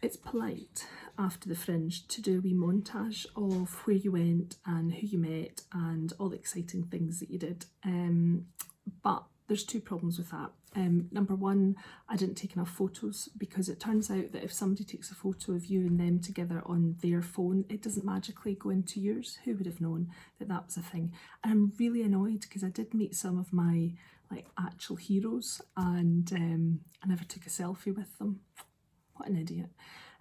It's polite after the Fringe to do a wee montage of where you went and who you met and all the exciting things that you did. But there's two problems with that. Number one, I didn't take enough photos, because it turns out that if somebody takes a photo of you and them together on their phone, it doesn't magically go into yours. Who would have known that that was a thing? And I'm really annoyed because I did meet some of my actual heroes, and I never took a selfie with them. What an idiot.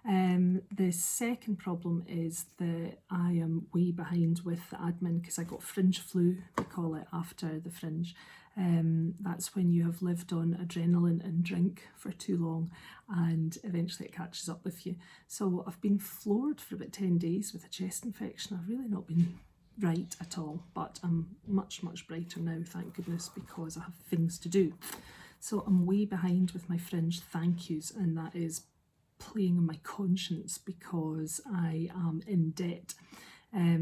The second problem is that I am way behind with the admin because I got fringe flu, they call it, after the Fringe. That's when you have lived on adrenaline and drink for too long, and eventually it catches up with you. So I've been floored for about 10 days with a chest infection. I've really not been right at all, but I'm much brighter now, thank goodness, because I have things to do. So I'm way behind with my Fringe thank yous, and that is playing on my conscience because I am in debt. I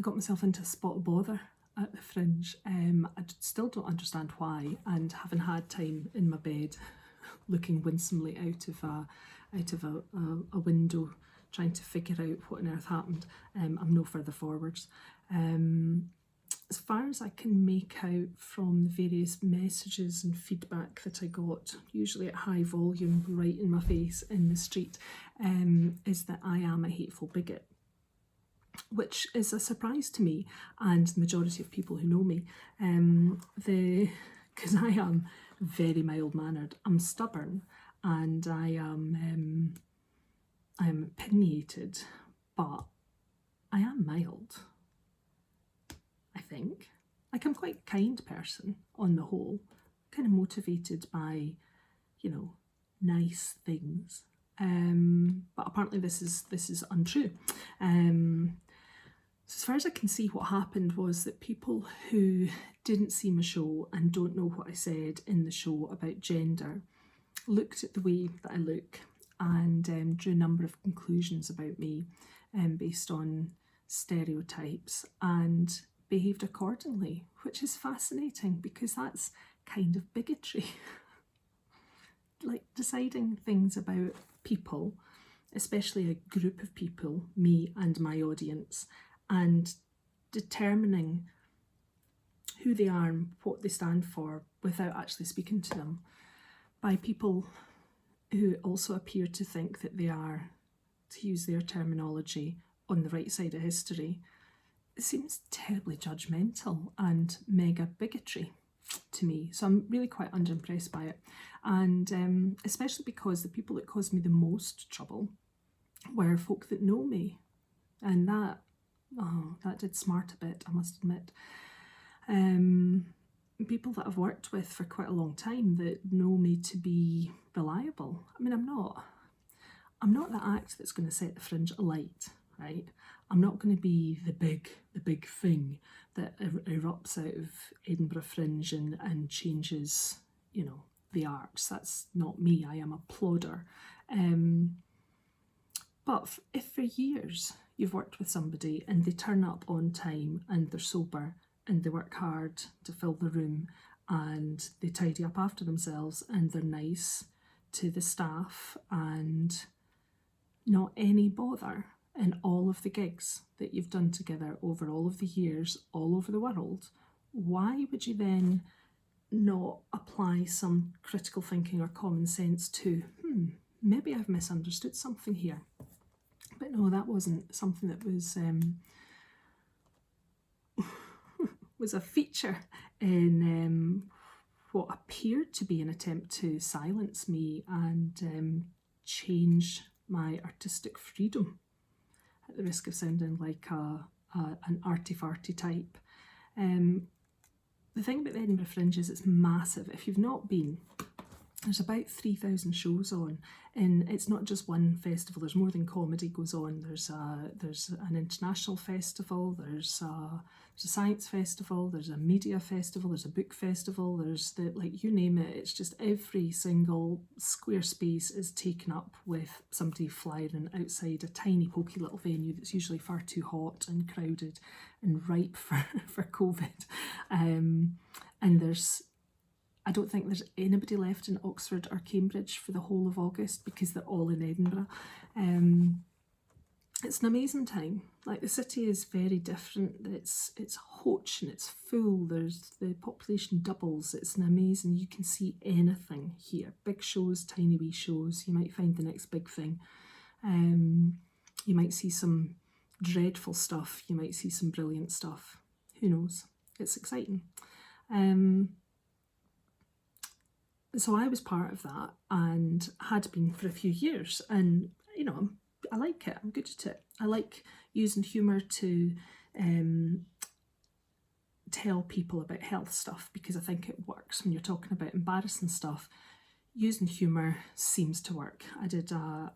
got myself into a spot of bother at the Fringe. I still don't understand why, and having had time in my bed looking winsomely out of a window trying to figure out what on earth happened, I'm no further forwards. As far as I can make out from the various messages and feedback that I got, usually at high volume, right in my face in the street, is that I am a hateful bigot, which is a surprise to me and the majority of people who know me, because I am very mild-mannered. I'm stubborn and I am opinionated, but I am mild, I think. Like, I'm quite a kind person on the whole, kind of motivated by, you know, nice things. But apparently this is untrue. So as far as I can see, what happened was that people who didn't see my show and don't know what I said in the show about gender looked at the way that I look and drew a number of conclusions about me based on stereotypes and behaved accordingly, which is fascinating because that's kind of bigotry. Like deciding things about people, especially a group of people, me and my audience, and determining who they are and what they stand for without actually speaking to them by people who also appear to think that they are, to use their terminology, on the right side of history. It seems terribly judgmental and mega bigotry to me. So I'm really quite unimpressed by it. And especially because the people that caused me the most trouble were folk that know me. And that did smart a bit, I must admit. People that I've worked with for quite a long time that know me to be reliable. I mean, I'm not the act that's going to set the Fringe alight, right? I'm not going to be the big thing that erupts out of Edinburgh Fringe and changes, you know, the arts. That's not me. I am a plodder. But if for years you've worked with somebody and they turn up on time and they're sober and they work hard to fill the room and they tidy up after themselves and they're nice to the staff and not any bother in all of the gigs that you've done together over all of the years, all over the world, why would you then not apply some critical thinking or common sense to, maybe I've misunderstood something here? But no, that wasn't something that was was a feature in what appeared to be an attempt to silence me and change my artistic freedom, at the risk of sounding like an arty-farty type. The thing about the Edinburgh Fringe is it's massive. If you've not been, there's about 3,000 shows on, and it's not just one festival. There's more than comedy goes on. There's an international festival, there's a science festival, there's a media festival, there's a book festival, there's you name it. It's just every single square space is taken up with somebody flying outside a tiny pokey little venue that's usually far too hot and crowded and ripe for COVID. And there's I don't think there's anybody left in Oxford or Cambridge for the whole of August because they're all in Edinburgh. It's an amazing time. Like, the city is very different. It's hoch and it's full. There's the population doubles. It's an amazing. You can see anything here. Big shows, tiny wee shows. You might find the next big thing. You might see some dreadful stuff. You might see some brilliant stuff. Who knows? It's exciting. So I was part of that and had been for a few years, and you know, I like it. I'm good at it. I like using humour to tell people about health stuff, because I think it works when you're talking about embarrassing stuff. Using humour seems to work. I did a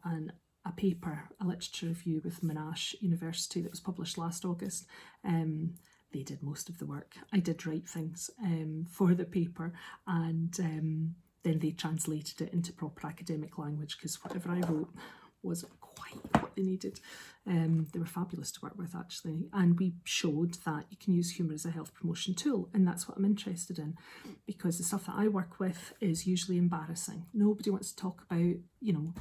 paper, a literature review with Monash University that was published last August. They did most of the work. I did write things for the paper, and then they translated it into proper academic language, because whatever I wrote wasn't quite what they needed. They were fabulous to work with, actually, and we showed that you can use humour as a health promotion tool, and that's what I'm interested in, because the stuff that I work with is usually embarrassing. Nobody wants to talk about, you know,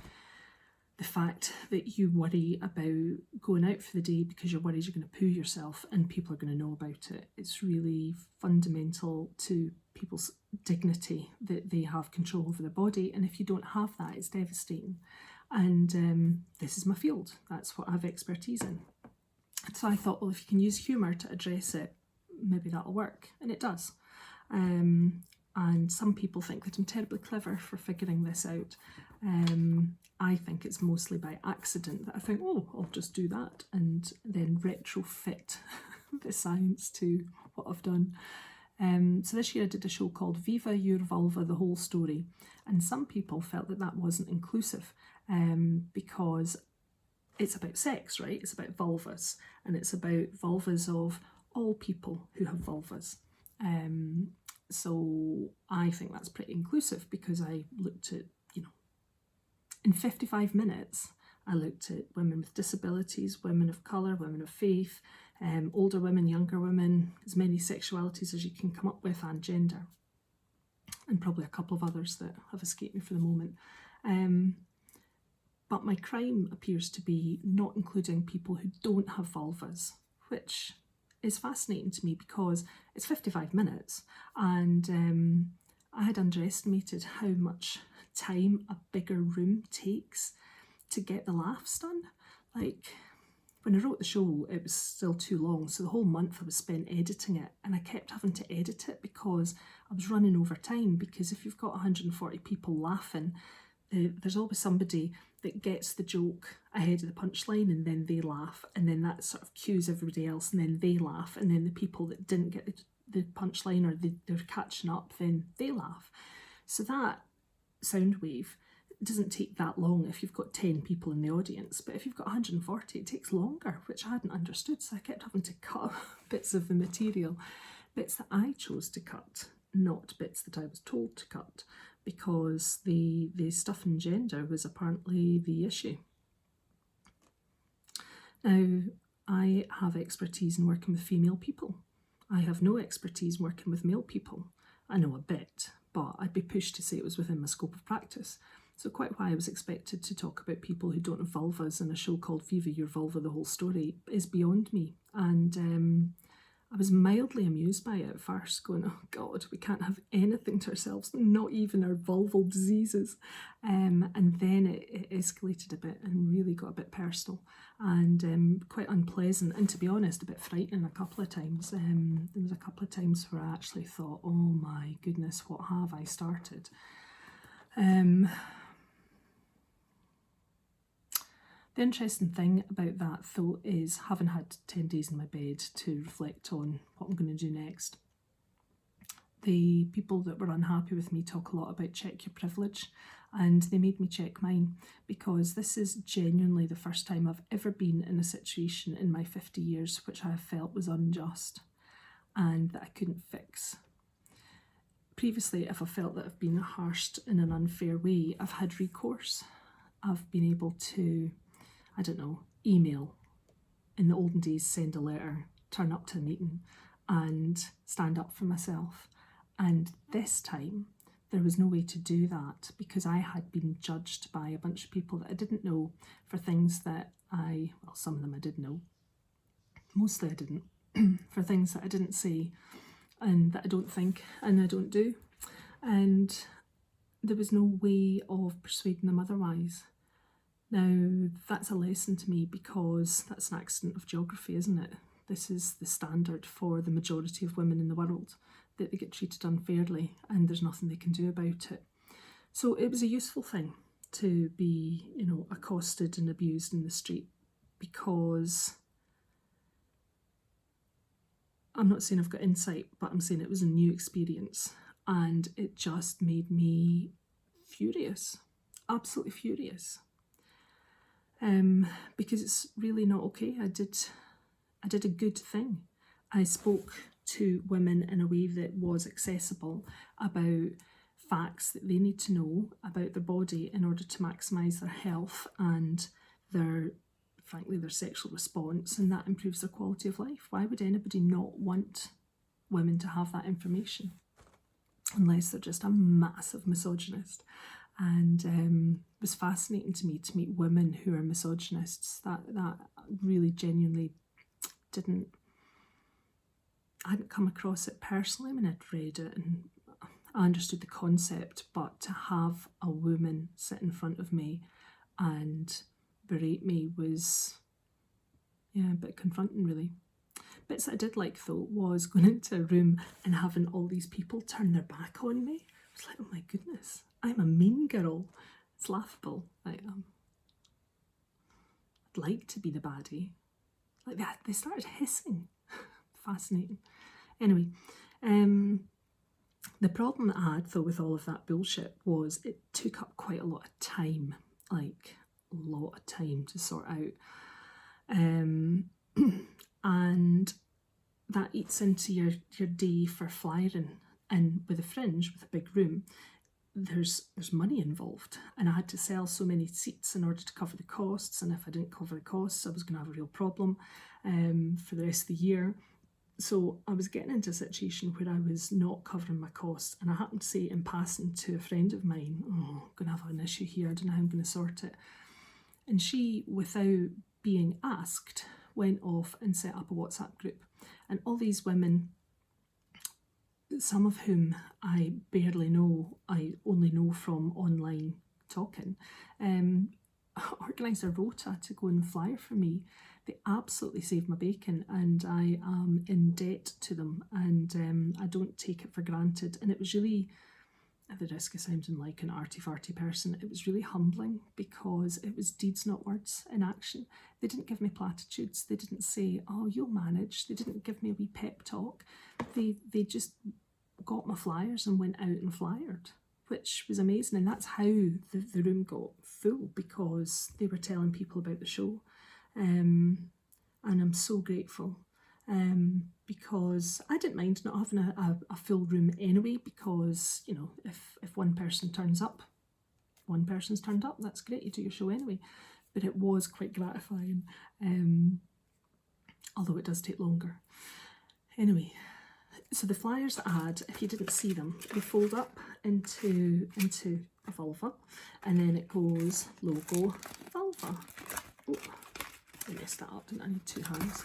the fact that you worry about going out for the day because you're worried you're going to poo yourself and people are going to know about it. It's really fundamental to people's dignity that they have control over their body, and if you don't have that, it's devastating. And this is my field. That's what I have expertise in. So I thought, well, if you can use humour to address it, maybe that'll work, and it does. And some people think that I'm terribly clever for figuring this out. I think it's mostly by accident that I think, oh, I'll just do that, and then retrofit the science to what I've done. So this year I did a show called Viva Your Vulva, the Whole Story, and some people felt that that wasn't inclusive, because it's about sex, right? It's about vulvas, and it's about vulvas of all people who have vulvas. So I think that's pretty inclusive, because I looked at, you know, in 55 minutes, I looked at women with disabilities, women of colour, women of faith, older women, younger women, as many sexualities as you can come up with, and gender, and probably a couple of others that have escaped me for the moment. But my crime appears to be not including people who don't have vulvas, which is fascinating to me, because it's 55 minutes, and I had underestimated how much time a bigger room takes to get the laughs done. Like, when I wrote the show, it was still too long, so the whole month I was spent editing it, and I kept having to edit it because I was running over time, because if you've got 140 people laughing, there's always somebody that gets the joke ahead of the punchline, and then they laugh, and then that sort of cues everybody else, and then they laugh, and then the people that didn't get the punchline, or they're catching up, then they laugh. So that sound wave doesn't take that long if you've got 10 people in the audience, but if you've got 140, it takes longer, which I hadn't understood. So I kept having to cut bits of the material, bits that I chose to cut, not bits that I was told to cut, because the stuff in gender was apparently the issue. Now, I have expertise in working with female people. I have no expertise working with male people. I know a bit, but I'd be pushed to say it was within my scope of practice. So quite why I was expected to talk about people who don't have vulvas in a show called Viva Your Vulva, the Whole Story, is beyond me. And I was mildly amused by it at first, going, oh God, we can't have anything to ourselves, not even our vulval diseases. And then it escalated a bit and really got a bit personal and quite unpleasant, and to be honest, a bit frightening a couple of times. There was a couple of times where I actually thought, oh my goodness, what have I started? The interesting thing about that, though, is having had 10 days in my bed to reflect on what I'm going to do next. The people that were unhappy with me talk a lot about check your privilege, and they made me check mine, because this is genuinely the first time I've ever been in a situation in my 50 years which I have felt was unjust and that I couldn't fix. Previously, if I felt that I've been harshed in an unfair way, I've had recourse. I've been able to, I don't know, email. In the olden days, send a letter, turn up to a meeting and stand up for myself. And this time there was no way to do that because I had been judged by a bunch of people that I didn't know for things that well, some of them I did know, mostly I didn't, for things that I didn't say and that I don't think and I don't do. And there was no way of persuading them otherwise. Now, that's a lesson to me because that's an accident of geography, isn't it? This is the standard for the majority of women in the world, that they get treated unfairly and there's nothing they can do about it. So it was a useful thing to be, you know, accosted and abused in the street, because I'm not saying I've got insight, but I'm saying it was a new experience and it just made me furious, absolutely furious. Because it's really not okay. I did a good thing. I spoke to women in a way that was accessible about facts that they need to know about their body in order to maximise their health and frankly, their sexual response, and that improves their quality of life. Why would anybody not want women to have that information? Unless they're just a massive misogynist. And it was fascinating to me to meet women who are misogynists. That really genuinely I hadn't come across it personally. I mean, I'd read it and I understood the concept, but to have a woman sit in front of me and berate me was, yeah, a bit confronting really. Bits that I did like though was going into a room and having all these people turn their back on me. I was like, oh my goodness, I'm a mean girl. It's laughable. I'd like to be the baddie. Like that, they started hissing. Fascinating. Anyway, the problem that I had though with all of that bullshit was it took up quite a lot of time, like a lot of time to sort out. And that eats into your day for flying. And with a fringe, with a big room, there's money involved, and I had to sell so many seats in order to cover the costs, and if I didn't cover the costs I was going to have a real problem for the rest of the year. So I was getting into a situation where I was not covering my costs, and I happened to say in passing to a friend of mine, oh, I'm going to have an issue here, I don't know how I'm going to sort it. And she, without being asked, went off and set up a WhatsApp group, and all these women, some of whom I barely know, I only know from online talking, organised a rota to go and fly for me. They absolutely saved my bacon, and I am in debt to them, and I don't take it for granted. And it was really, at the risk of sounding like an arty-farty person, it was really humbling because it was deeds, not words, in action. They didn't give me platitudes. They didn't say, oh, you'll manage. They didn't give me a wee pep talk. They just got my flyers and went out and flyered, which was amazing. And that's how the room got full, because they were telling people about the show. And I'm so grateful, because I didn't mind not having a full room anyway, because, you know, if one person turns up, one person's turned up, that's great, you do your show anyway. But it was quite gratifying, although it does take longer. Anyway, so the flyers that I had, if you didn't see them, they fold up into a vulva, and then it goes logo vulva. Oh, I messed that up, didn't I? I need two hands.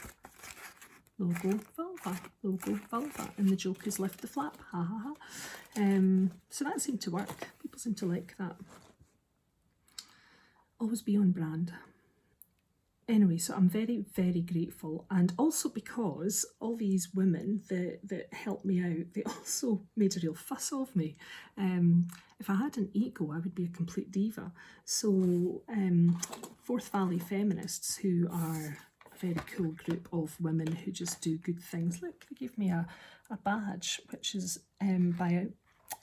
Logo vulva, and the joke is lift the flap, ha ha ha. So that seemed to work. People seem to like that. Always be on brand. Anyway, so I'm very, very grateful, and also because all these women that helped me out, they also made a real fuss of me. If I had an ego, I would be a complete diva. So Forth Valley Feminists, who are a very cool group of women who just do good things. Look, they gave me a badge, which is by a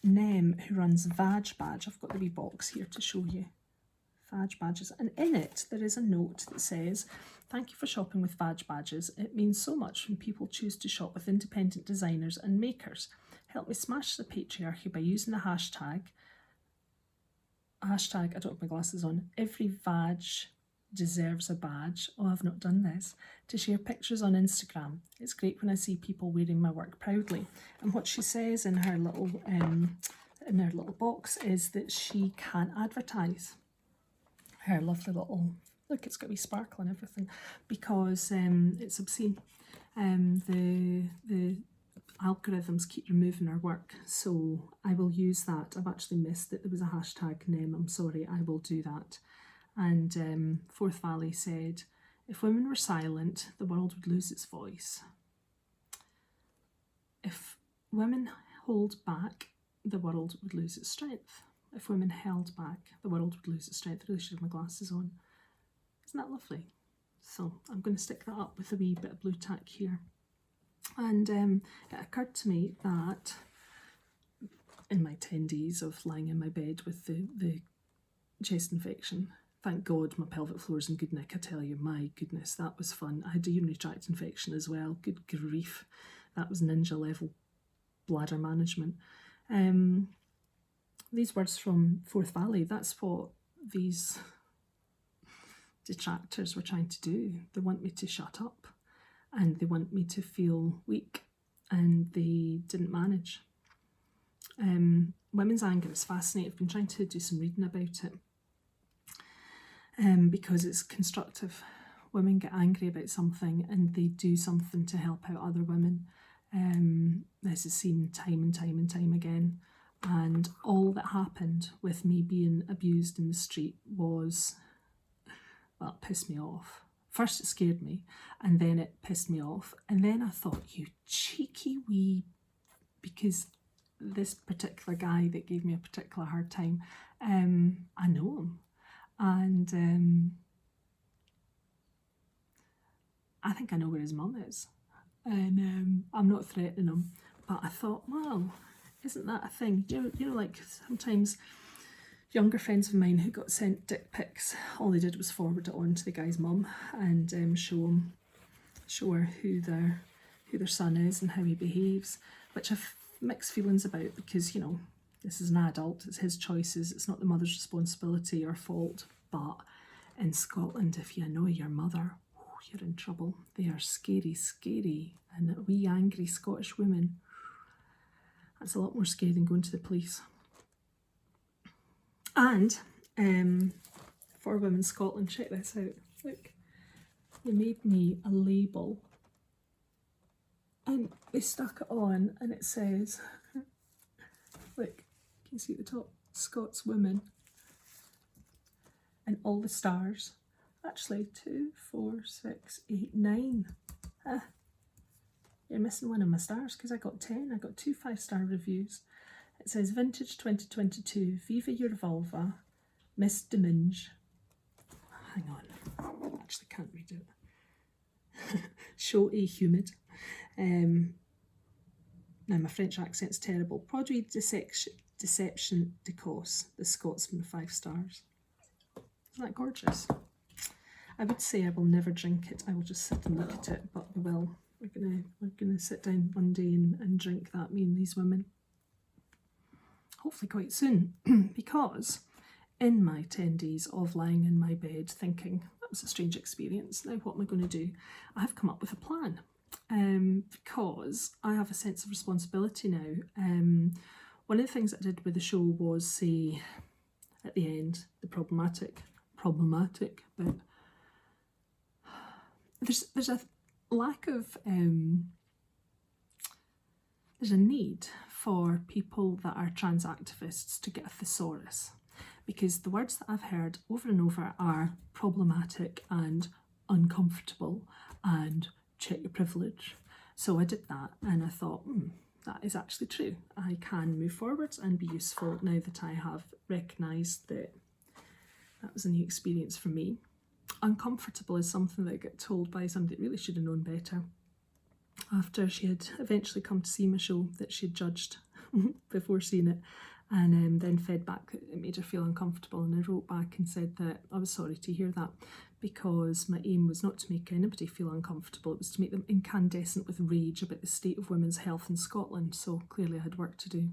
Nem who runs Vadge Badge. I've got the wee box here to show you. Vadge Badges, and in it there is a note that says, thank you for shopping with Vadge Badges. It means so much when people choose to shop with independent designers and makers. Help me smash the patriarchy by using the hashtag, I don't have my glasses on, every Vag deserves a badge. Oh, I've not done this. To share pictures on Instagram. It's great when I see people wearing my work proudly. And what she says in her little in her little box is that she can't advertise her lovely little, look, it's got a wee sparkle and everything, because it's obscene. The algorithms keep removing her work, so I will use that. I've actually missed that there was a hashtag name, I'm sorry, I will do that. And Fourth Valley said, if women were silent, the world would lose its voice. If women hold back, the world would lose its strength. If women held back, the world would lose its strength. I really should have my glasses on. Isn't that lovely? So I'm going to stick that up with a wee bit of blue tack here. And it occurred to me that in my 10 days of lying in my bed with the chest infection, thank God my pelvic floor's in good nick, I tell you, my goodness, that was fun. I had a urinary tract infection as well, good grief. That was ninja level bladder management. These words from Fourth Valley, that's what these detractors were trying to do. They want me to shut up and they want me to feel weak, and they didn't manage. Women's anger is fascinating. I've been trying to do some reading about it because it's constructive. Women get angry about something and they do something to help out other women. This is seen time and time and time again. And all that happened with me being abused in the street was, well, it pissed me off. First it scared me, and then it pissed me off. And then I thought, you cheeky wee, because this particular guy that gave me a particular hard time, I know him. And I think I know where his mum is. And I'm not threatening him. But I thought, wow, isn't that a thing? You know, like sometimes younger friends of mine who got sent dick pics, all they did was forward it on to the guy's mum and show her who their son is and how he behaves, which I've mixed feelings about because, you know, this is an adult, it's his choices, it's not the mother's responsibility or fault. But in Scotland, if you annoy your mother, you're in trouble. They are scary, scary, and a wee angry Scottish woman, that's a lot more scary than going to the police. And for Women Scotland, check this out. Look, they made me a label and they stuck it on and it says, look, can you see at the top, Scots Women, and all the stars. Actually, 2, 4, 6, 8, 9. You're missing one of my stars because I got 10. I got 2 5-star reviews. It says Vintage 2022, Viva your Vulva, Miss Deminge. Hang on, I actually can't read it. Show a humid. Now my French accent's terrible. Produit Deception d'Ecosse, the Scotsman, 5 stars. Isn't that gorgeous? I would say I will never drink it. I will just sit and look at it, but we will. We're gonna sit down one day and drink that, me and these women. Hopefully quite soon, because in my 10 days of lying in my bed thinking, that was a strange experience, now what am I going to do? I have come up with a plan, because I have a sense of responsibility now. One of the things I did with the show was say, at the end, the problematic, but there's a lack of, there's a need for people that are trans activists to get a thesaurus, because the words that I've heard over and over are problematic and uncomfortable and check your privilege. So I did that and I thought, that is actually true. I can move forwards and be useful now that I have recognised that that was a new experience for me. Uncomfortable is something that I got told by somebody that really should have known better, after she had eventually come to see my show that she had judged before seeing it, and then fed back that it made her feel uncomfortable. And I wrote back and said that I was sorry to hear that, because my aim was not to make anybody feel uncomfortable, it was to make them incandescent with rage about the state of women's health in Scotland. So clearly I had work to do.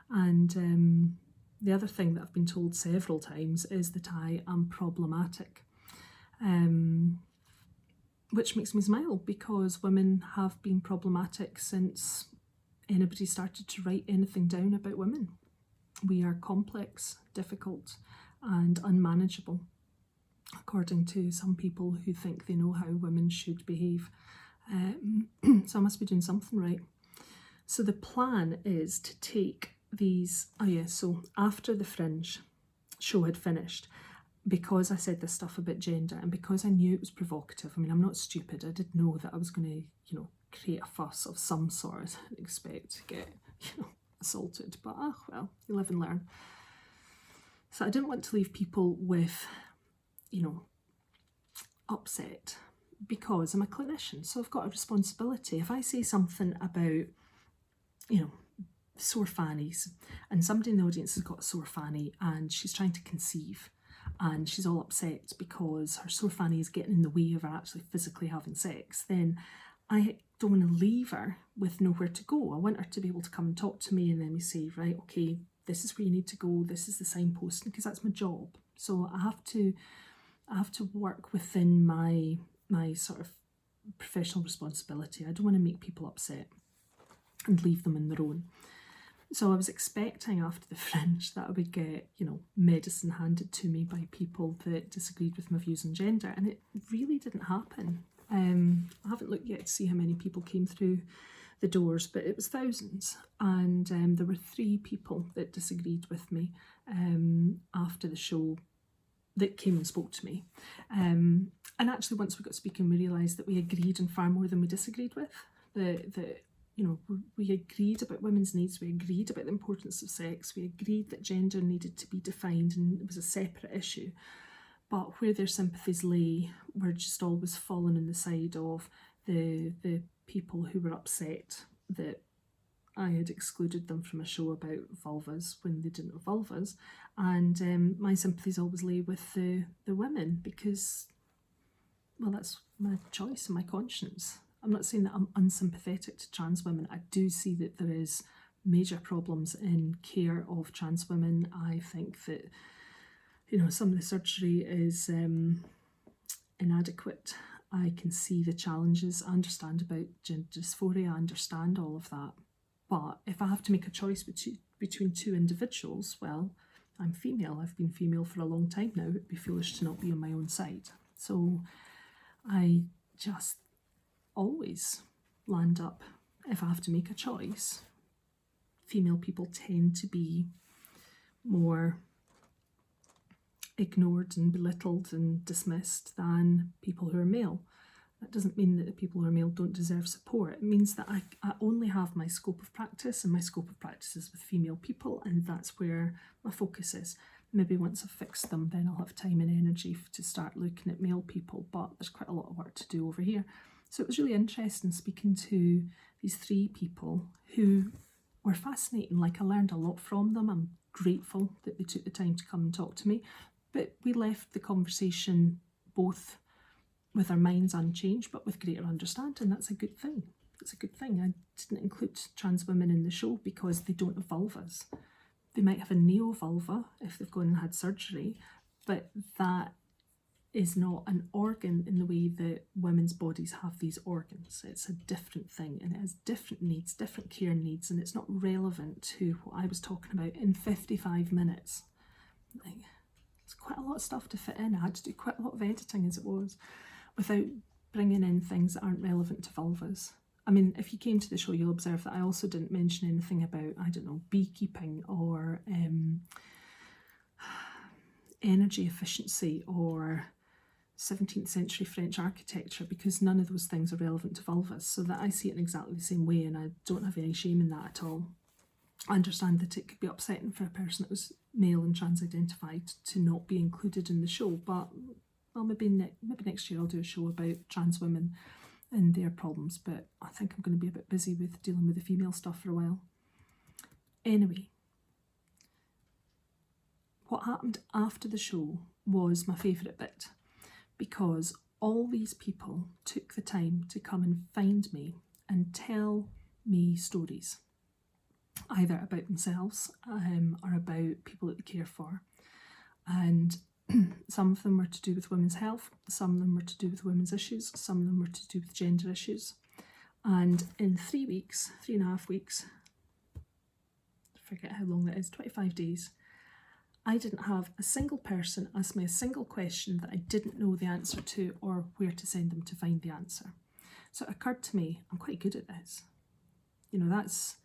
And the other thing that I've been told several times is that I am problematic. Which makes me smile, because women have been problematic since anybody started to write anything down about women. We are complex, difficult and unmanageable, according to some people who think they know how women should behave. So I must be doing something right. So the plan is to take these, so after the Fringe show had finished, because I said this stuff about gender and because I knew it was provocative, I mean, I'm not stupid, I did know that I was going to, create a fuss of some sort and expect to get, assaulted, but well, you live and learn. So I didn't want to leave people with, upset, because I'm a clinician, so I've got a responsibility. If I say something about, sore fannies, and somebody in the audience has got a sore fanny and she's trying to conceive and she's all upset because her sore fanny is getting in the way of her actually physically having sex, then I don't want to leave her with nowhere to go. I want her to be able to come and talk to me, and then we say, right, okay, this is where you need to go, this is the signpost, because that's my job. So I have to work within my sort of professional responsibility. I don't want to make people upset and leave them on their own. So I was expecting after the Fringe that I would get, medicine handed to me by people that disagreed with my views on gender, and it really didn't happen. I haven't looked yet to see how many people came through the doors, but it was thousands, and there were 3 people that disagreed with me after the show that came and spoke to me. And actually, once we got speaking, we realised that we agreed on far more than we disagreed with. We agreed about women's needs, we agreed about the importance of sex, we agreed that gender needed to be defined and it was a separate issue. But where their sympathies lay were just always falling on the side of the people who were upset that I had excluded them from a show about vulvas when they didn't have vulvas. And my sympathies always lay with the women, because, well, that's my choice and my conscience. I'm not saying that I'm unsympathetic to trans women. I do see that there is major problems in care of trans women. I think that, some of the surgery is inadequate. I can see the challenges. I understand about gender dysphoria. I understand all of that. But if I have to make a choice between 2 individuals, well, I'm female. I've been female for a long time now. It'd be foolish to not be on my own side. So I just always land up, if I have to make a choice, female people tend to be more ignored and belittled and dismissed than people who are male. That doesn't mean that the people who are male don't deserve support. It means that I only have my scope of practice, and my scope of practice is with female people, and that's where my focus is. Maybe once I've fixed them, then I'll have time and energy to start looking at male people, but there's quite a lot of work to do over here. So it was really interesting speaking to these 3 people who were fascinating. Like, I learned a lot from them. I'm grateful that they took the time to come and talk to me. But we left the conversation both with our minds unchanged, but with greater understanding. That's a good thing. It's a good thing. I didn't include trans women in the show because they don't have vulvas. They might have a neo-vulva if they've gone and had surgery, but that is not an organ in the way that women's bodies have these organs. It's a different thing, and it has different needs, different care needs, and it's not relevant to what I was talking about in 55 minutes. It's quite a lot of stuff to fit in. I had to do quite a lot of editing as it was, without bringing in things that aren't relevant to vulvas. I mean, if you came to the show, you'll observe that I also didn't mention anything about, beekeeping or energy efficiency or 17th century French architecture, because none of those things are relevant to vulvas. So that I see it in exactly the same way, and I don't have any shame in that at all. I understand that it could be upsetting for a person that was male and trans-identified to not be included in the show, but well, maybe next year I'll do a show about trans women and their problems, but I think I'm going to be a bit busy with dealing with the female stuff for a while. Anyway, what happened after the show was my favourite bit, because all these people took the time to come and find me and tell me stories, either about themselves or about people that they care for. And some of them were to do with women's health, some of them were to do with women's issues, some of them were to do with gender issues. And in 3 weeks, 3.5 weeks, forget how long that is, 25 days, I didn't have a single person ask me a single question that I didn't know the answer to or where to send them to find the answer. So it occurred to me, I'm quite good at this. You know, that's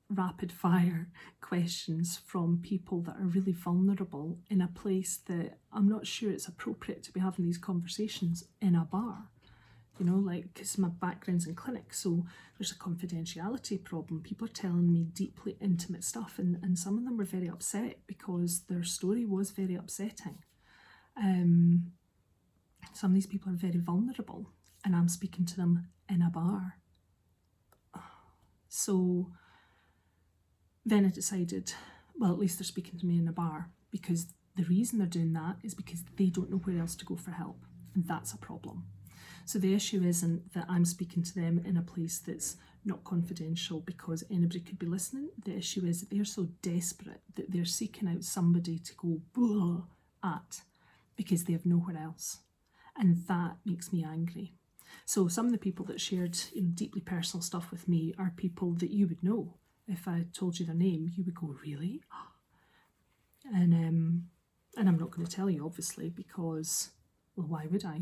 rapid fire questions from people that are really vulnerable in a place that I'm not sure it's appropriate to be having these conversations in a bar. You know, like, because my background's in clinics, so there's a confidentiality problem. People are telling me deeply intimate stuff, and some of them were very upset because their story was very upsetting. Some of these people are very vulnerable, and I'm speaking to them in a bar. So then I decided, well, at least they're speaking to me in a bar, because the reason they're doing that is because they don't know where else to go for help, and that's a problem. So the issue isn't that I'm speaking to them in a place that's not confidential because anybody could be listening. The issue is that they're so desperate that they're seeking out somebody to go blah at because they have nowhere else. And that makes me angry. So some of the people that shared, you know, deeply personal stuff with me are people that you would know. If I told you their name, you would go, really? And I'm not going to tell you, obviously, because, well, why would I?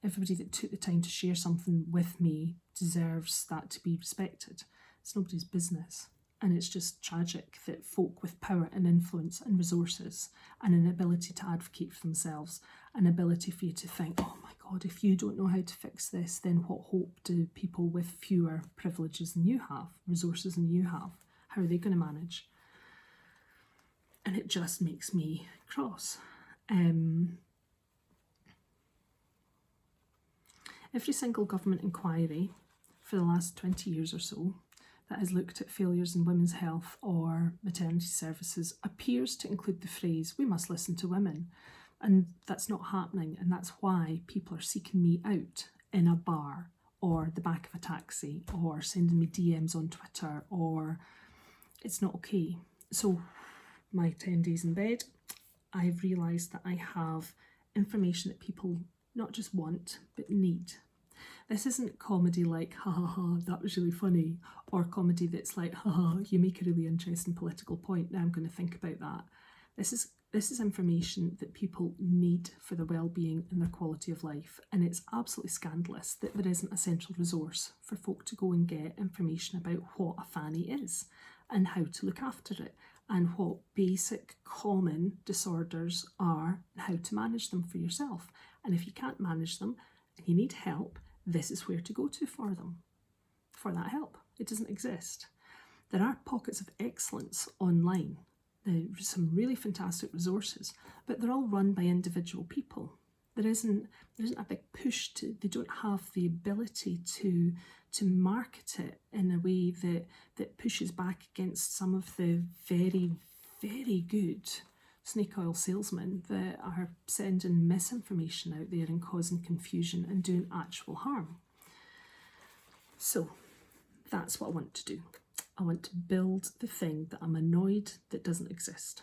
Everybody that took the time to share something with me deserves that to be respected. It's nobody's business. And it's just tragic that folk with power and influence and resources and an ability to advocate for themselves, an ability for you to think, oh my God, if you don't know how to fix this, then what hope do people with fewer privileges than you have, resources than you have? How are they going to manage? And it just makes me cross. Every single government inquiry for the last 20 years or so that has looked at failures in women's health or maternity services appears to include the phrase, we must listen to women. And that's not happening, and that's why people are seeking me out in a bar or the back of a taxi or sending me DMs on Twitter, or it's not okay. So my 10 days in bed, I've realised that I have information that people not just want, but need. This isn't comedy like, ha ha ha, that was really funny, or comedy that's like, ha ha, you make a really interesting political point, now I'm going to think about that. This is information that people need for their well-being and their quality of life, and it's absolutely scandalous that there isn't a central resource for folk to go and get information about what a fanny is and how to look after it and what basic common disorders are and how to manage them for yourself. And if you can't manage them and you need help, this is where to go to for them, for that help. It doesn't exist. There are pockets of excellence online. There's some really fantastic resources, but they're all run by individual people. There isn't a big push to, they don't have the ability to market it in a way that pushes back against some of the very, very good snake oil salesmen that are sending misinformation out there and causing confusion and doing actual harm. So that's what I want to do. I want to build the thing that I'm annoyed that doesn't exist.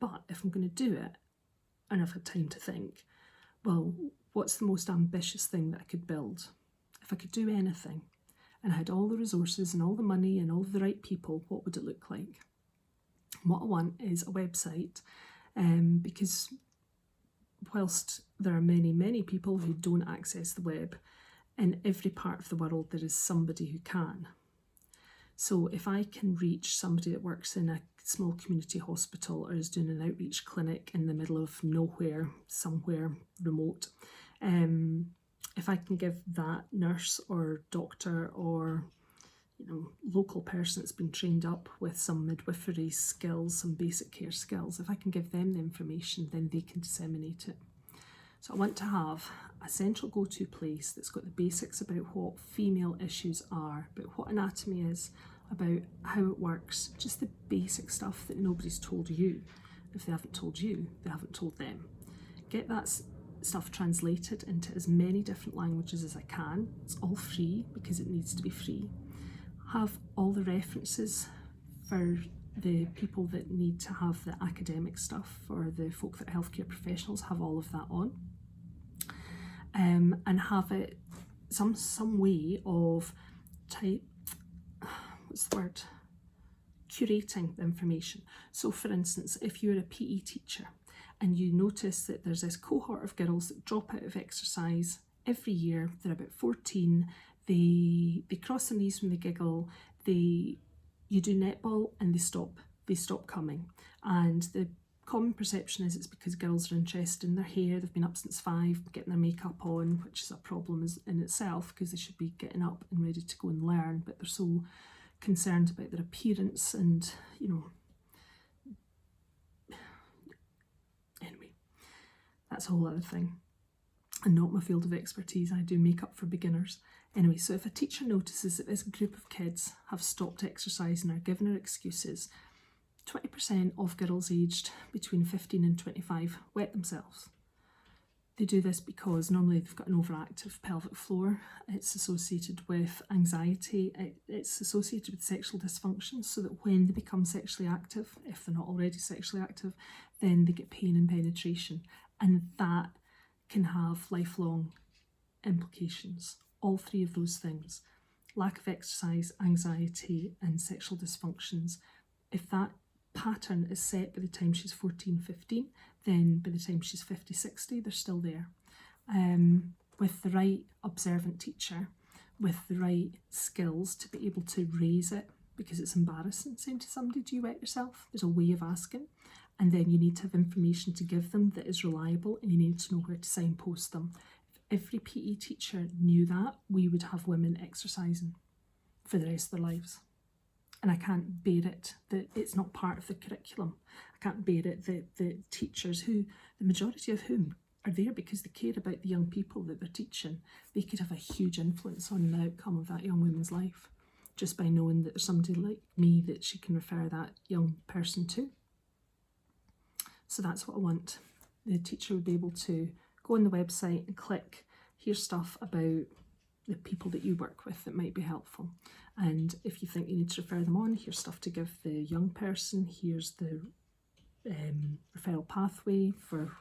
But if I'm going to do it, and I've had time to think, well, what's the most ambitious thing that I could build? If I could do anything and I had all the resources and all the money and all the right people, what would it look like? What I want is a website, because whilst there are many, many people who don't access the web, in every part of the world there is somebody who can. So if I can reach somebody that works in a small community hospital or is doing an outreach clinic in the middle of nowhere, somewhere remote, if I can give that nurse or doctor or local person that's been trained up with some midwifery skills, some basic care skills, if I can give them the information, then they can disseminate it. So I want to have a central go-to place that's got the basics about what female issues are, about what anatomy is, about how it works, just the basic stuff that nobody's told you. If they haven't told you, they haven't told them. Get that stuff translated into as many different languages as I can. It's all free because it needs to be free. Have all the references for the people that need to have the academic stuff, for the folk that are healthcare professionals, have all of that on. And have it some way of curating the information. So for instance, if you're a PE teacher and you notice that there's this cohort of girls that drop out of exercise every year, they're about 14, they cross their knees when they giggle, you do netball and they stop coming. And the common perception is it's because girls are interested in their hair, they've been up since 5, getting their makeup on, which is a problem in itself because they should be getting up and ready to go and learn, but they're so concerned about their appearance and, you know, anyway, that's a whole other thing and not my field of expertise. I do makeup for beginners. Anyway, so if a teacher notices that this group of kids have stopped exercising or given her excuses, 20% of girls aged between 15 and 25 wet themselves. They do this because normally they've got an overactive pelvic floor. It's associated with anxiety. It's associated with sexual dysfunction, so that when they become sexually active, if they're not already sexually active, then they get pain and penetration. And that can have lifelong implications. All 3 of those things, lack of exercise, anxiety, and sexual dysfunctions. If that pattern is set by the time she's 14, 15, then by the time she's 50, 60, they're still there. With the right observant teacher, with the right skills to be able to raise it, because it's embarrassing saying to somebody, do you wet yourself? There's a way of asking. And then you need to have information to give them that is reliable, and you need to know where to signpost them. If every PE teacher knew that, we would have women exercising for the rest of their lives. And I can't bear it that it's not part of the curriculum. I can't bear it that the teachers, who the majority of whom are there because they care about the young people that they're teaching, they could have a huge influence on the outcome of that young woman's life just by knowing that there's somebody like me that she can refer that young person to. So that's what I want. The teacher would be able to go on the website and click, here's stuff about the people that you work with that might be helpful. And if you think you need to refer them on, here's stuff to give the young person, here's the referral pathway for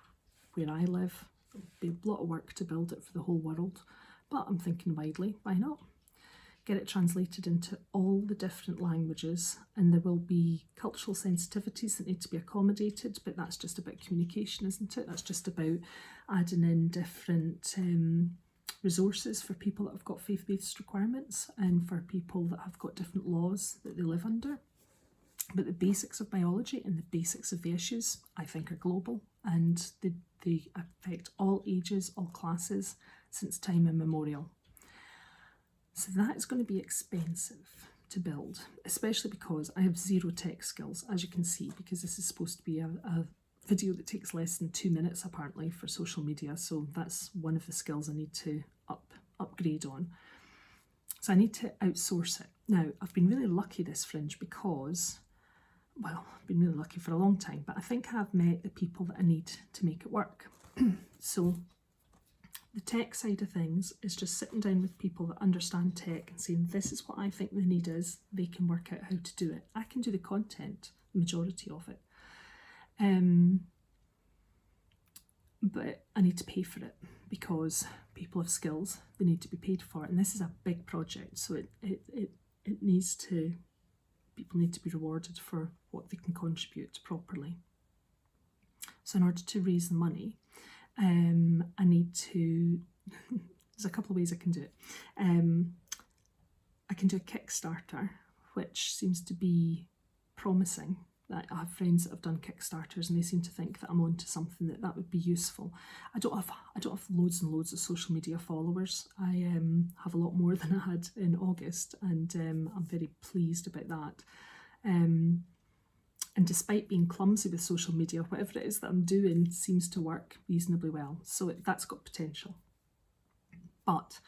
where I live. It'll be a lot of work to build it for the whole world, but I'm thinking widely, why not? Get it translated into all the different languages, and there will be cultural sensitivities that need to be accommodated, but that's just about communication, isn't it? That's just about adding in different resources for people that have got faith-based requirements and for people that have got different laws that they live under. But the basics of biology and the basics of the issues, I think, are global, and they affect all ages, all classes, since time immemorial. So that is going to be expensive to build, especially because I have zero tech skills, as you can see, because this is supposed to be a video that takes less than 2 minutes apparently for social media. So that's one of the skills I need to upgrade on. So I need to outsource it. Now, I've been really lucky this fringe because, well, I've been really lucky for a long time, but I think I've met the people that I need to make it work. So the tech side of things is just sitting down with people that understand tech and saying, this is what I think the need is. They can work out how to do it. I can do the content, the majority of it. But I need to pay for it because people have skills, they need to be paid for it. And this is a big project, so it needs to, people need to be rewarded for what they can contribute properly. So in order to raise the money, I need to, there's a couple of ways I can do it. I can do a Kickstarter, which seems to be promising. I have friends that have done Kickstarters and they seem to think that I'm onto something that would be useful. I don't have loads and loads of social media followers. I have a lot more than I had in August, and I'm very pleased about that. And despite being clumsy with social media, whatever it is that I'm doing seems to work reasonably well. So that's got potential. But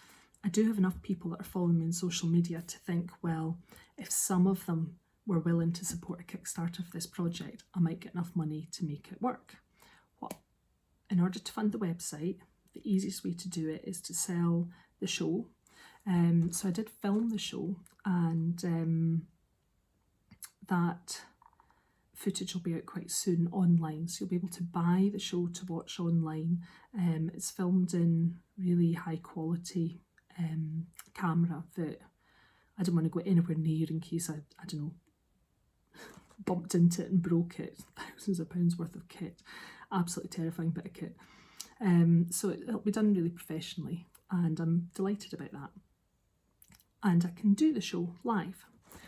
I do have enough people that are following me on social media to think, well, if some of them were willing to support a Kickstarter for this project, I might get enough money to make it work. Well, in order to fund the website, the easiest way to do it is to sell the show. So I did film the show, and that footage will be out quite soon online, so you'll be able to buy the show to watch online. It's filmed in really high quality camera that I didn't want to go anywhere near in case I don't know, bumped into it and broke it. Thousands of pounds worth of kit. Absolutely terrifying bit of kit. So it'll be done really professionally, and I'm delighted about that. And I can do the show live.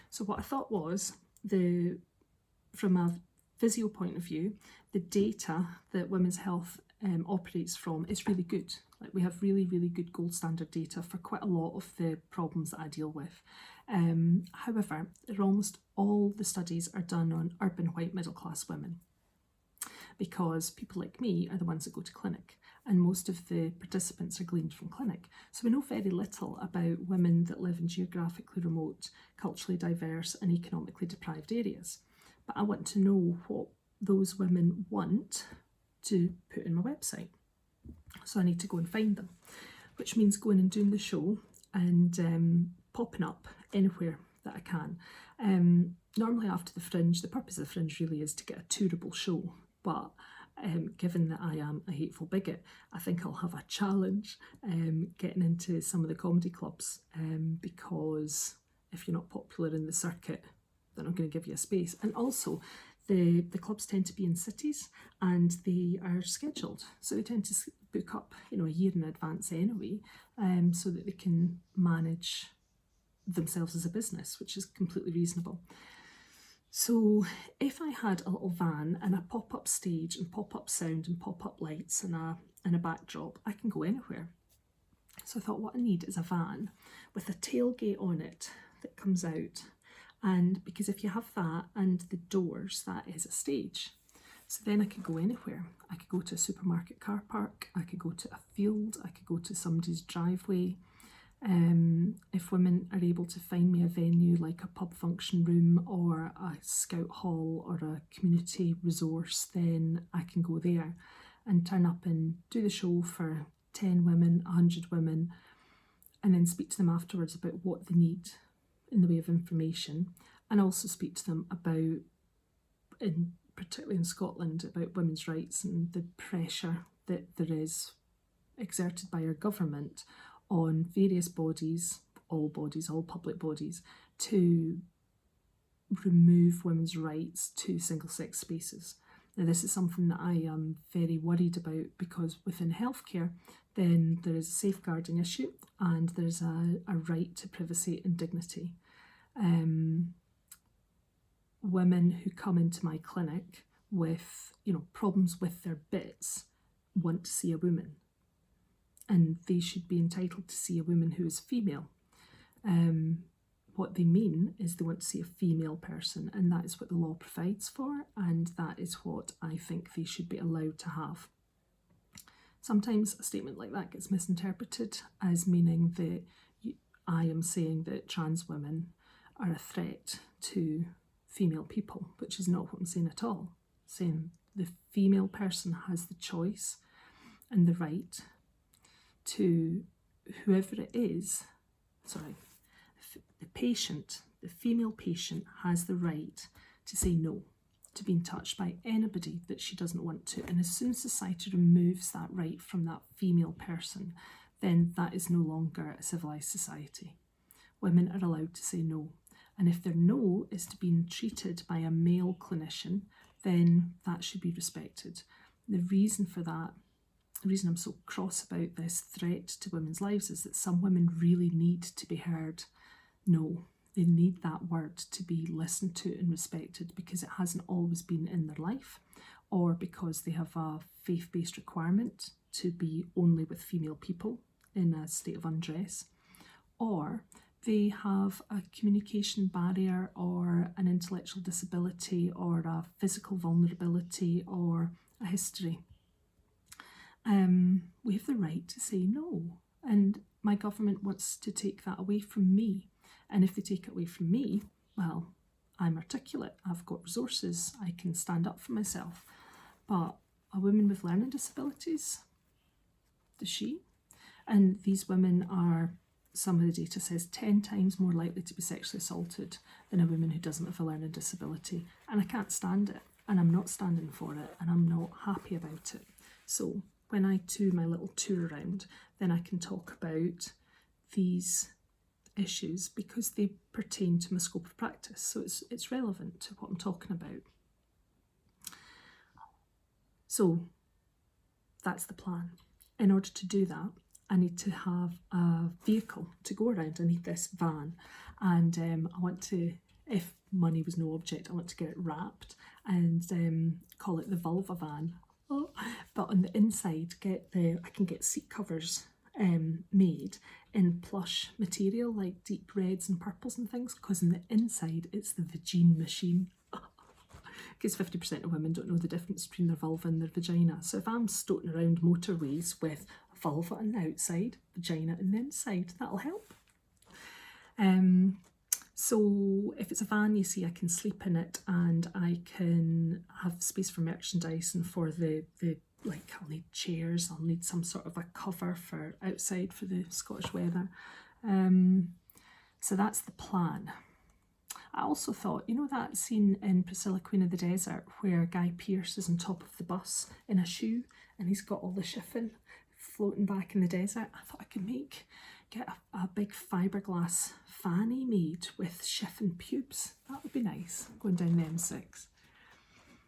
So what I thought was, from a physio point of view, the data that women's health operates from is really good. Like, we have really, really good gold standard data for quite a lot of the problems that I deal with. However, almost all the studies are done on urban white middle class women, because people like me are the ones that go to clinic, and most of the participants are gleaned from clinic. So we know very little about women that live in geographically remote, culturally diverse and economically deprived areas. But I want to know what those women want to put in my website. So I need to go and find them, which means going and doing the show and popping up anywhere that I can. Normally after the Fringe, the purpose of the Fringe really is to get a tourable show, but given that I am a hateful bigot, I think I'll have a challenge getting into some of the comedy clubs, because if you're not popular in the circuit, they're not going to give you a space. And also, the clubs tend to be in cities and they are scheduled, so they tend to book up, a year in advance anyway, so that they can manage themselves as a business, which is completely reasonable. So if I had a little van and a pop-up stage and pop-up sound and pop-up lights and a backdrop, I can go anywhere. So I thought, what I need is a van with a tailgate on it that comes out. And because if you have that and the doors, that is a stage. So then I could go anywhere. I could go to a supermarket car park, I could go to a field, I could go to somebody's driveway. If women are able to find me a venue like a pub function room or a scout hall or a community resource, then I can go there and turn up and do the show for 10 women, 100 women, and then speak to them afterwards about what they need in the way of information, and also speak to them about, particularly in Scotland, about women's rights and the pressure that there is exerted by our government on various bodies, all public bodies, to remove women's rights to single-sex spaces. Now, this is something that I am very worried about, because within healthcare, then there is a safeguarding issue and there's a right to privacy and dignity. Women who come into my clinic with, problems with their bits want to see a woman, and they should be entitled to see a woman who is female. What they mean is they want to see a female person, and that is what the law provides for, and that is what I think they should be allowed to have. Sometimes a statement like that gets misinterpreted as meaning that I am saying that trans women are a threat to female people, which is not what I'm saying at all. I'm saying the female person has the choice and the right to whoever it is, the female patient has the right to say no to being touched by anybody that she doesn't want to. And as soon as society removes that right from that female person, then that is no longer a civilised society. Women are allowed to say no. And if their no is to being treated by a male clinician, then that should be respected. The reason for that, the reason I'm so cross about this threat to women's lives, is that some women really need to be heard no. They need that word to be listened to and respected, because it hasn't always been in their life, or because they have a faith-based requirement to be only with female people in a state of undress, or they have a communication barrier or an intellectual disability or a physical vulnerability or a history. We have the right to say no, and my government wants to take that away from me. And if they take it away from me, well, I'm articulate, I've got resources, I can stand up for myself. But a woman with learning disabilities, does she? And these women are, some of the data says, 10 times more likely to be sexually assaulted than a woman who doesn't have a learning disability. And I can't stand it, and I'm not standing for it, and I'm not happy about it. So when I do my little tour around, then I can talk about these issues because they pertain to my scope of practice. So it's relevant to what I'm talking about. So that's the plan. In order to do that, I need to have a vehicle to go around. I need this van, and I want to, if money was no object, I want to get it wrapped and call it the Vulva van. Oh. But on the inside, I can get seat covers made in plush material like deep reds and purples and things, because on the inside it's the Vagine machine. Because 50% of women don't know the difference between their vulva and their vagina. So if I'm stoating around motorways with a vulva on the outside, vagina on the inside, that'll help. So if it's a van, you see, I can sleep in it and I can have space for merchandise, and for the like, I'll need chairs, I'll need some sort of a cover for outside for the Scottish weather. So that's the plan. I also thought, you know that scene in Priscilla, Queen of the Desert, where Guy Pearce is on top of the bus in a shoe and he's got all the chiffon floating back in the desert? I thought I could get a big fiberglass fanny made with chiffon pubes. That would be nice, going down the M6.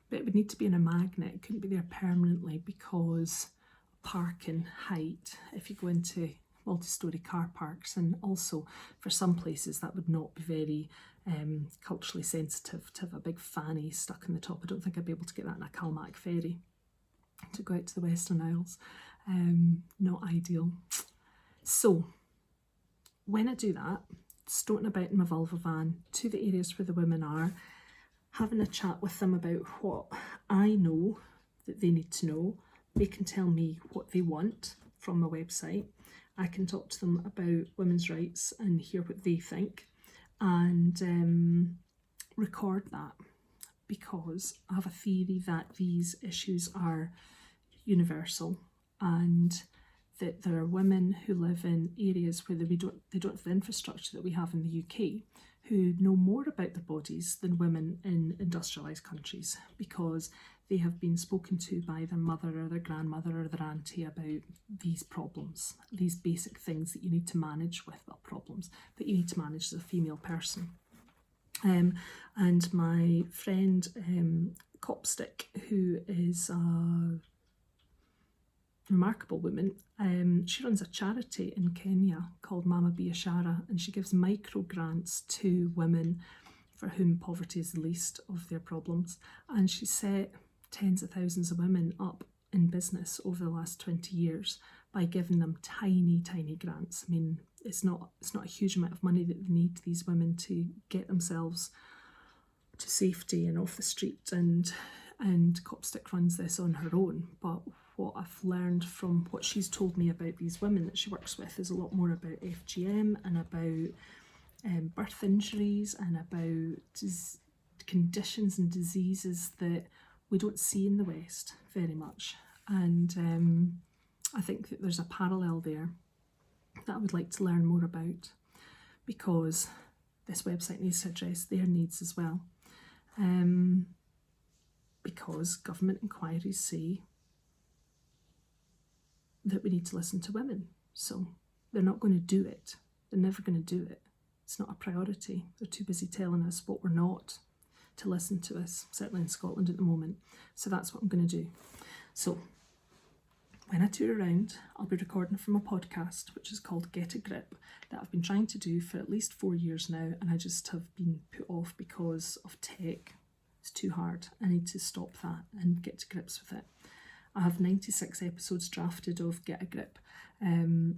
But it would need to be in a magnet. It couldn't be there permanently because parking height, if you go into multi-storey car parks, and also for some places that would not be very culturally sensitive to have a big fanny stuck in the top. I don't think I'd be able to get that in a Calmac ferry to go out to the Western Isles. Not ideal. So when I do that, stoating about in my vulva van to the areas where the women are, having a chat with them about what I know that they need to know. They can tell me what they want from my website. I can talk to them about women's rights and hear what they think, and record that, because I have a theory that these issues are universal, and that there are women who live in areas where they don't have the infrastructure that we have in the UK, who know more about their bodies than women in industrialised countries, because they have been spoken to by their mother or their grandmother or their auntie about these problems, these basic things that you need to manage with, well, problems that you need to manage as a female person. And my friend Copstick, who is a remarkable woman, she runs a charity in Kenya called Mama Biashara, and she gives micro grants to women for whom poverty is the least of their problems, and she set tens of thousands of women up in business over the last 20 years by giving them tiny grants. I mean, it's not a huge amount of money that they need, these women, to get themselves to safety and off the street, and Copstick runs this on her own. But what I've learned from what she's told me about these women that she works with is a lot more about FGM and about birth injuries and about conditions and diseases that we don't see in the West very much. And I think that there's a parallel there that I would like to learn more about, because this website needs to address their needs as well. Because government inquiries say that we need to listen to women. So they're not going to do it. They're never going to do it. It's not a priority. They're too busy telling us what we're not to listen to us, certainly in Scotland at the moment. So that's what I'm going to do. So when I tour around, I'll be recording from a podcast, which is called Get a Grip, that I've been trying to do for at least 4 years now, and I just have been put off because of tech. It's too hard. I need to stop that and get to grips with it. I have 96 episodes drafted of Get a Grip,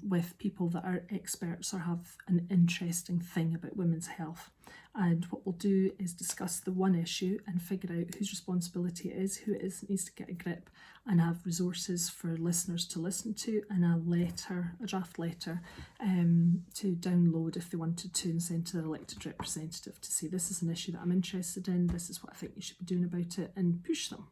with people that are experts or have an interesting thing about women's health. And what we'll do is discuss the one issue and figure out whose responsibility it is, who it is that needs to get a grip, and have resources for listeners to listen to, and a draft letter to download if they wanted to, and send to their elected representative to say, this is an issue that I'm interested in, this is what I think you should be doing about it, and push them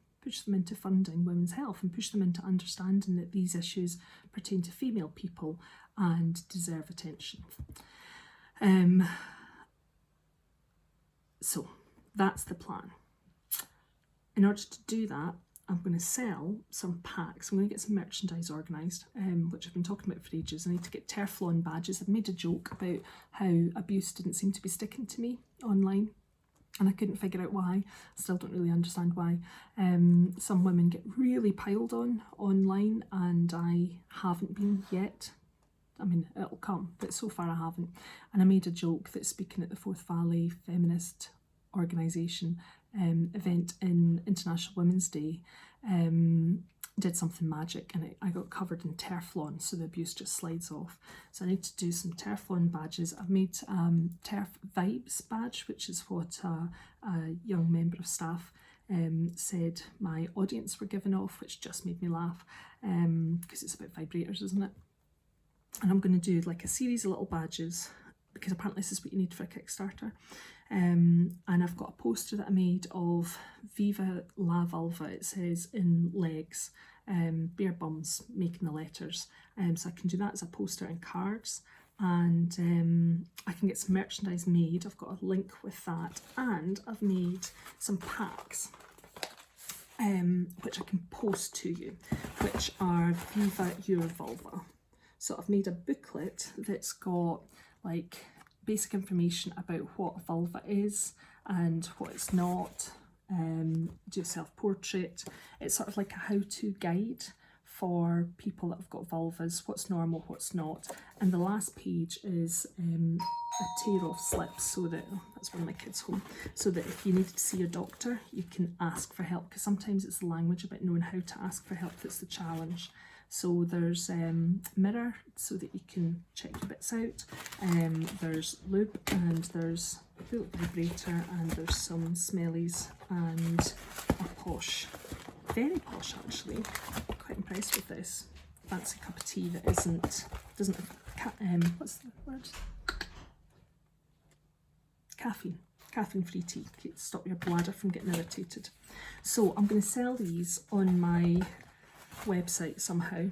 into funding women's health, and push them into understanding that these issues pertain to female people and deserve attention. So that's the plan. In order to do that, I'm going to sell some packs. I'm going to get some merchandise organised, which I've been talking about for ages. I need to get Teflon badges. I've made a joke about how abuse didn't seem to be sticking to me online, and I couldn't figure out why. I still don't really understand why. Some women get really piled on online, and I haven't been yet. I mean, it'll come, but so far I haven't. And I made a joke that speaking at the Forth Valley Feminist organisation event in International Women's Day did something magic, and I got covered in Teflon, so the abuse just slides off. So I need to do some Teflon badges. I've made Turf Vibes badge, which is what a young member of staff said my audience were giving off, which just made me laugh, because it's about vibrators, isn't it? And I'm going to do like a series of little badges, because apparently this is what you need for a Kickstarter. And I've got a poster that I made of Viva la Vulva. It says in legs, bare bums making the letters. So I can do that as a poster and cards, and I can get some merchandise made. I've got a link with that, and I've made some packs, which I can post to you, which are Viva Your Vulva. So I've made a booklet that's got like basic information about what a vulva is and what it's not. Do a self-portrait. It's sort of like a how-to guide for people that have got vulvas, what's normal, what's not. And the last page is a tear-off slip, so that, that's one of my kids' home, so that if you need to see a doctor, you can ask for help, because sometimes it's the language about knowing how to ask for help that's the challenge. So there's mirror, so that you can check your bits out. There's lube, and there's a bullet vibrator, and there's some smellies, and a posh, very posh actually. Quite impressed with this fancy cup of tea that doesn't have what's the word? Caffeine-free tea. Stop your bladder from getting irritated. So I'm going to sell these on my website somehow,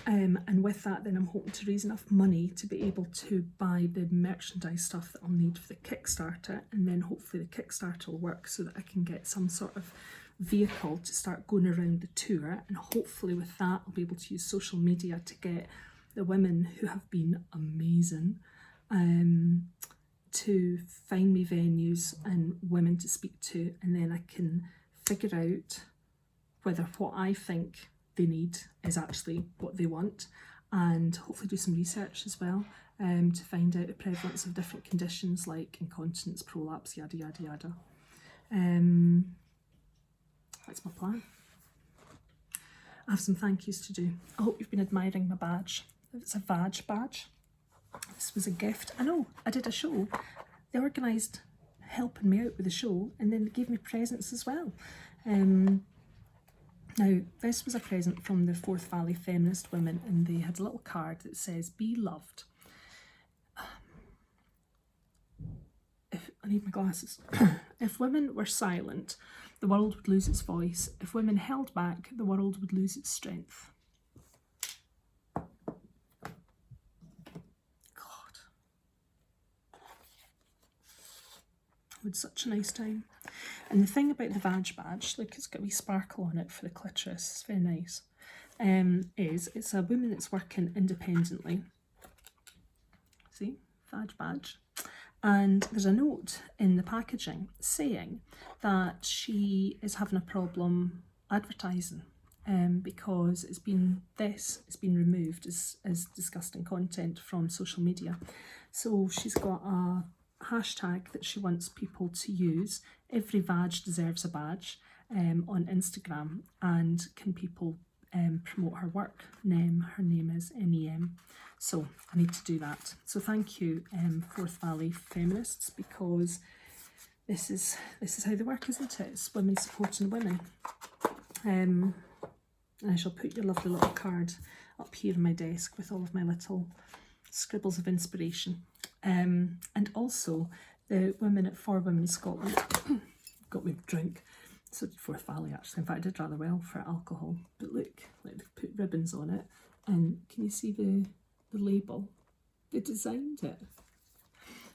and with that then I'm hoping to raise enough money to be able to buy the merchandise stuff that I'll need for the Kickstarter, and then hopefully the Kickstarter will work so that I can get some sort of vehicle to start going around the tour, and hopefully with that I'll be able to use social media to get the women who have been amazing to find me venues and women to speak to, and then I can figure out whether what I think they need is actually what they want, and hopefully do some research as well to find out the prevalence of different conditions like incontinence, prolapse, yada yada yada. That's my plan. I have some thank yous to do. I hope you've been admiring my badge. It's a Vadge Badge. This was a gift. I know, I did a show. They organised helping me out with the show, and then they gave me presents as well. Now, this was a present from the Forth Valley Feminist women, and they had a little card that says, "Be loved." I need my glasses. If women were silent, the world would lose its voice. If women held back, the world would lose its strength. God. I had such a nice time. And the thing about the Vadge Badge, like it's got a wee sparkle on it for the clitoris, it's very nice, is it's a woman that's working independently. See, Vadge Badge. And there's a note in the packaging saying that she is having a problem advertising because it's been removed as disgusting content from social media. So she's got a hashtag that she wants people to use. Every Vag deserves a badge on Instagram, and can people promote her work? Her name is MEM. So I need to do that. So thank you, Forth Valley Feminists, because this is how they work, isn't it? It's women supporting women. And I shall put your lovely little card up here on my desk with all of my little scribbles of inspiration. And also the women at For Women Scotland got me a drink. So did Forth Valley actually. In fact, I did rather well for alcohol. But look, like they've put ribbons on it, and can you see the label? They designed it.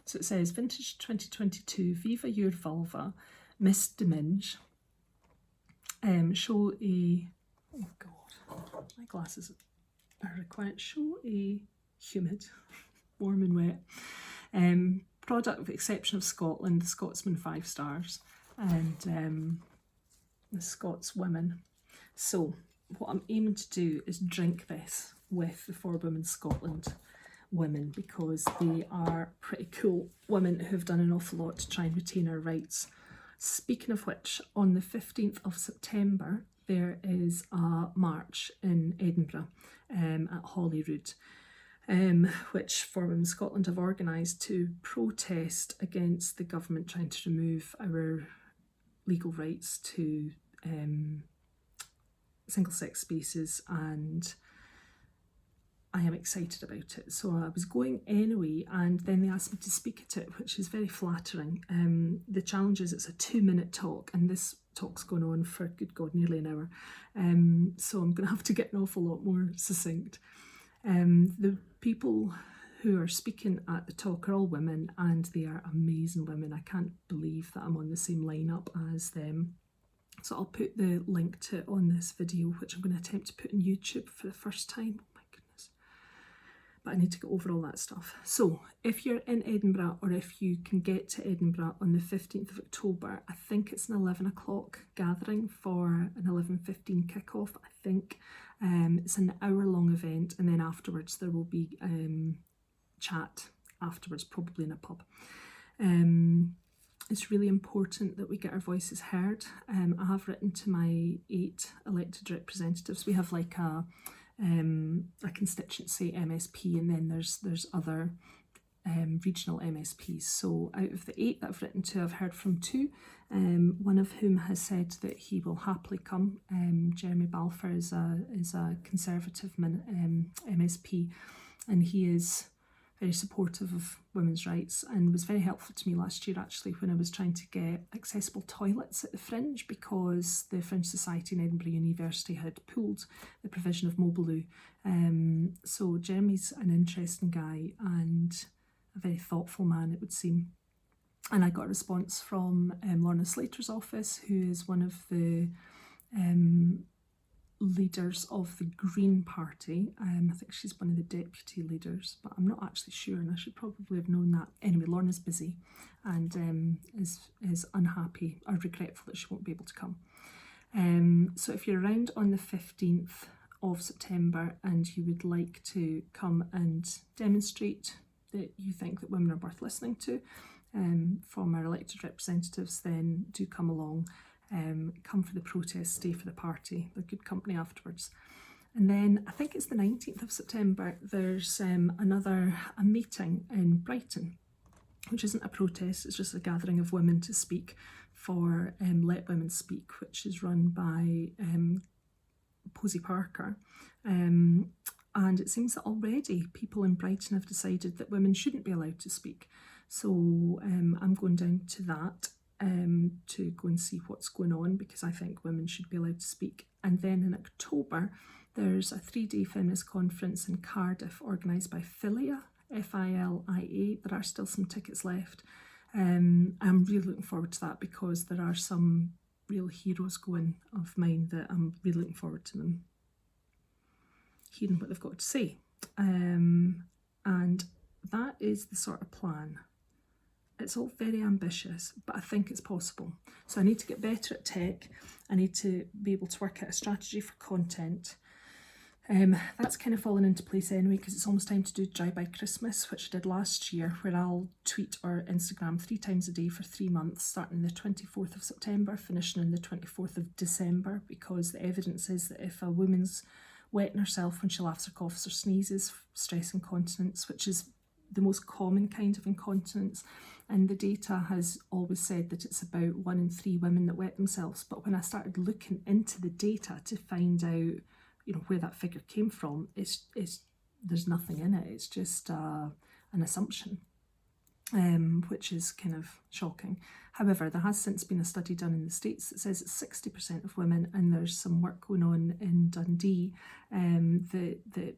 So it says Vintage 2022 Viva Your Vulva, Miss Deminge. show a, oh god, my glasses are required, show a humid, warm and wet, product with the exception of Scotland, the Scotsman 5 stars, and the Scots women. So what I'm aiming to do is drink this with the For Women Scotland women, because they are pretty cool women who have done an awful lot to try and retain our rights. Speaking of which, on the 15th of September there is a march in Edinburgh at Holyrood, which For Women Scotland have organised to protest against the government trying to remove our legal rights to single-sex spaces, and I am excited about it. So I was going anyway, and then they asked me to speak at it, which is very flattering. The challenge is it's a 2-minute talk, and this talk's going on for, good God, nearly an hour. So I'm going to have to get an awful lot more succinct. The people who are speaking at the talk are all women, and they are amazing women. I can't believe that I'm on the same lineup as them. So I'll put the link to it on this video, which I'm going to attempt to put on YouTube for the first time. Oh my goodness. But I need to go over all that stuff. So if you're in Edinburgh, or if you can get to Edinburgh on the 15th of October, I think it's an 11 o'clock gathering for an 11:15 kickoff, I think. It's an hour-long event, and then afterwards there will be chat afterwards, probably in a pub. It's really important that we get our voices heard. I have written to my 8 elected representatives. We have like a constituency MSP, and then there's other regional MSPs. So out of the 8 that I've written to, I've heard from 2, one of whom has said that he will happily come. Jeremy Balfour is a Conservative MSP, and he is very supportive of women's rights, and was very helpful to me last year actually when I was trying to get accessible toilets at the Fringe, because the Fringe Society in Edinburgh University had pulled the provision of mobile loo. So Jeremy's an interesting guy and a very thoughtful man, it would seem. And I got a response from Lorna Slater's office, who is one of the leaders of the Green Party. I think she's one of the deputy leaders, but I'm not actually sure, and I should probably have known that. Anyway, Lorna's busy and is unhappy or regretful that she won't be able to come. So if you're around on the 15th of September and you would like to come and demonstrate that you think that women are worth listening to from our elected representatives, then do come along. Come for the protest, stay for the party. They're good company afterwards. And then I think it's the 19th of September, there's a meeting in Brighton, which isn't a protest, it's just a gathering of women to speak for Let Women Speak, which is run by Posey Parker. And it seems that already people in Brighton have decided that women shouldn't be allowed to speak. So I'm going down to that to go and see what's going on, because I think women should be allowed to speak. And then in October, there's a 3-day feminist conference in Cardiff organised by FiLiA, FiLiA. There are still some tickets left. I'm really looking forward to that, because there are some real heroes going of mine that I'm really looking forward to them hearing what they've got to say. And that is the sort of plan. It's all very ambitious, but I think it's possible. So I need to get better at tech. I need to be able to work out a strategy for content. That's kind of fallen into place anyway, because it's almost time to do Drive-By Christmas, which I did last year, where I'll tweet or Instagram 3 times a day for 3 months, starting the 24th of September, finishing on the 24th of December, because the evidence is that if a woman's wetting herself when she laughs or coughs or sneezes, stress incontinence, which is the most common kind of incontinence, and the data has always said that it's about 1 in 3 women that wet themselves. But when I started looking into the data to find out, where that figure came from, there's nothing in it. It's just an assumption, which is kind of shocking. However, there has since been a study done in the States that says it's 60% of women, and there's some work going on in Dundee that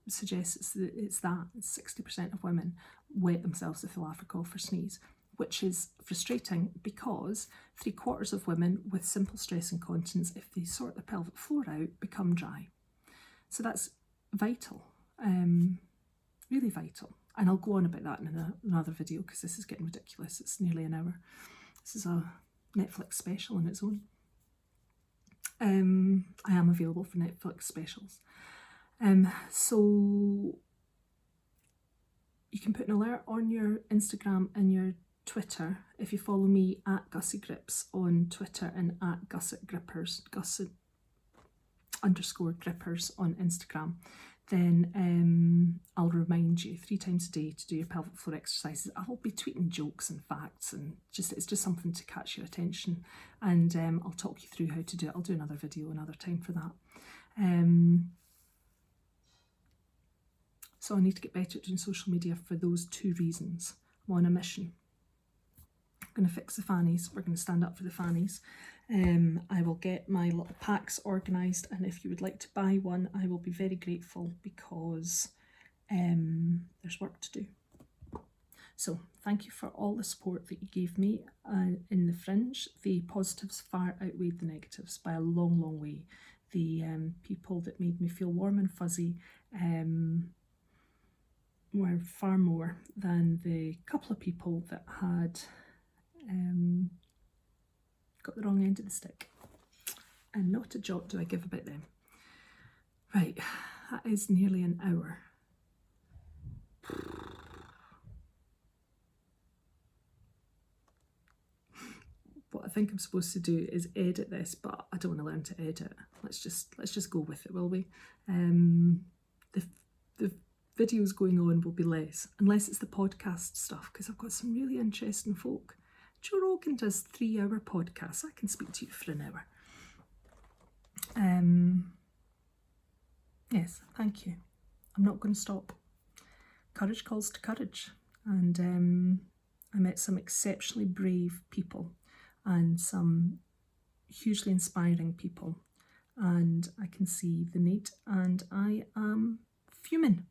suggests it's 60% of women wet themselves if they laugh or cough or sneeze. which is frustrating because 3/4 of women with simple stress incontinence, if they sort their pelvic floor out, become dry. So that's vital, really vital. And I'll go on about that in another video because this is getting ridiculous. It's nearly an hour. This is a Netflix special on its own. I am available for Netflix specials. So you can put an alert on your Instagram and your Twitter if you follow me at gussiegrips on Twitter and at gusset_grippers on Instagram. Then I'll remind you 3 times a day to do your pelvic floor exercises. I'll be tweeting jokes and facts, and it's just something to catch your attention, and I'll talk you through how to do it. I'll do another video another time for that. So I need to get better at doing social media for those 2 reasons. I'm on a mission. I'm going to fix the fannies. We're going to stand up for the fannies. I will get my little packs organised, and if you would like to buy one, I will be very grateful because there's work to do. So thank you for all the support that you gave me in the Fringe. The positives far outweighed the negatives by a long, long way. The people that made me feel warm and fuzzy were far more than the couple of people that had got the wrong end of the stick. And not a jot do I give about them. Right, that is nearly an hour. What I think I'm supposed to do is edit this, but I don't want to learn to edit. Let's just go with it, will we? The videos going on will be less, unless it's the podcast stuff, because I've got some really interesting folk. Joe Rogan does 3-hour podcasts. I can speak to you for an hour. Yes, thank you. I'm not going to stop. Courage calls to courage. And I met some exceptionally brave people and some hugely inspiring people. And I can see the need, and I am fuming.